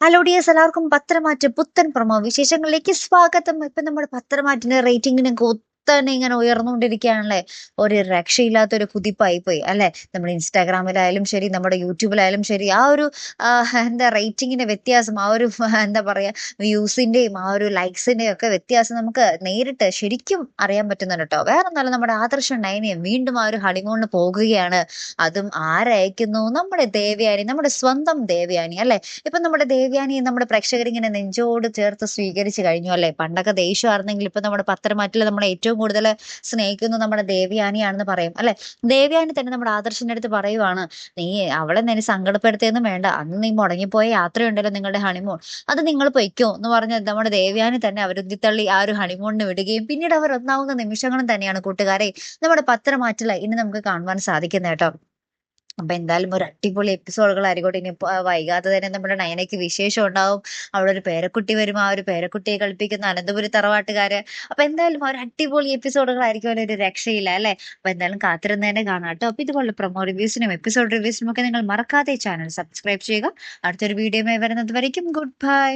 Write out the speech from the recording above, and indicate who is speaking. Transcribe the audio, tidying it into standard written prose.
Speaker 1: Hello dears, എല്ലാവർക്കും പത്രമാറ്റ് പുത്തൻ promo വിശേഷങ്ങളിലേക്ക് സ്വാഗതം. ഇപ്പൊ നമ്മുടെ പത്രമാറ്റിന്റെ റേറ്റിംഗിനൊക്കെ ഒത്തന്നെ ഇങ്ങനെ ഉയർന്നുകൊണ്ടിരിക്കുകയാണല്ലേ. ഒരു രക്ഷയില്ലാത്തൊരു കുതിപ്പായി പോയി അല്ലെ. നമ്മുടെ ഇൻസ്റ്റാഗ്രാമിലായാലും ശരി, നമ്മുടെ യൂട്യൂബിലായാലും ശരി, ആ ഒരു എന്താ റേറ്റിംഗിന്റെ വ്യത്യാസം, ആ ഒരു എന്താ പറയാ, വ്യൂസിന്റെയും ആ ഒരു ലൈക്സിന്റെയും ഒക്കെ വ്യത്യാസം നമുക്ക് നേരിട്ട് ശരിക്കും അറിയാൻ പറ്റുന്നുണ്ട് കേട്ടോ. വേറെ ഒന്നല്ല, നമ്മുടെ ആദർശം നയനയും വീണ്ടും ആ ഒരു ഹണിമൂണിന് പോകുകയാണ്. അതും ആരയക്കുന്നു? നമ്മുടെ ദേവയാനി, നമ്മുടെ സ്വന്തം ദേവയാനി അല്ലെ. ഇപ്പൊ നമ്മുടെ ദേവയാനിയെ നമ്മുടെ പ്രേക്ഷകരിങ്ങനെ നെഞ്ചോട് ചേർത്ത് സ്വീകരിച്ചു കഴിഞ്ഞു അല്ലെ. പണ്ടൊക്കെ ദേഷ്യമായിരുന്നെങ്കിൽ ഇപ്പൊ നമ്മുടെ പത്രമാറ്റിൽ നമ്മളെ ഏറ്റവും കൂടുതൽ സ്നേഹിക്കുന്നത് നമ്മുടെ ദേവയാനിയാണെന്ന് പറയും അല്ലെ. ദേവയാനി തന്നെ നമ്മുടെ ആദർശിന്റെ അടുത്ത് പറയുവാണ്, നീ അവളെ നീ സങ്കടപ്പെടുത്തിയൊന്നും വേണ്ട, അന്ന് നീ മുടങ്ങിപ്പോയ യാത്രയുണ്ടല്ലോ നിങ്ങളുടെ ഹണിമൂൺ, അത് നിങ്ങൾ പൊയ്ക്കോ എന്ന് പറഞ്ഞ് നമ്മുടെ ദേവയാനി തന്നെ അവരുന്തിത്തള്ളി ആ ഒരു ഹണിമൂണിന് വിടുകയും പിന്നീട് അവർ ഒന്നാവുന്ന നിമിഷങ്ങളും തന്നെയാണ് കൂട്ടുകാരെ നമ്മുടെ പത്രമാറ്റില് ഇനി നമുക്ക് കാണുവാൻ സാധിക്കുന്നത് കേട്ടോ. അപ്പൊ എന്തായാലും ഒരു അടിപൊളി എപ്പിസോഡുകളായിരിക്കട്ടെ. ഇനി വൈകാതെ തന്നെ നമ്മുടെ നയനയ്ക്ക് വിശേഷം ഉണ്ടാവും. അവിടെ ഒരു പേരക്കുട്ടി വരും. ആ ഒരു പേരക്കുട്ടിയെ കളിപ്പിക്കുന്ന അനന്തപുരി തറവാട്ടുകാര്. അപ്പൊ എന്തായാലും ഒരു അടിപൊളി എപ്പിസോഡുകളായിരിക്കും, ഒരു രക്ഷയില്ല അല്ലെ. അപ്പൊ എന്തായാലും കാത്തിരുന്ന് തന്നെ കാണാം കേട്ടോ. അപ്പൊ ഇതുപോലെ പ്രൊമോ റിവ്യൂസിനും എപ്പിസോഡ് റിവ്യൂസിനും ഒക്കെ നിങ്ങൾ മറക്കാതെ ചാനൽ സബ്സ്ക്രൈബ് ചെയ്യുക. അടുത്തൊരു വീഡിയോയുമായി വരുന്നത് വരയ്ക്കും ഗുഡ് ബൈ.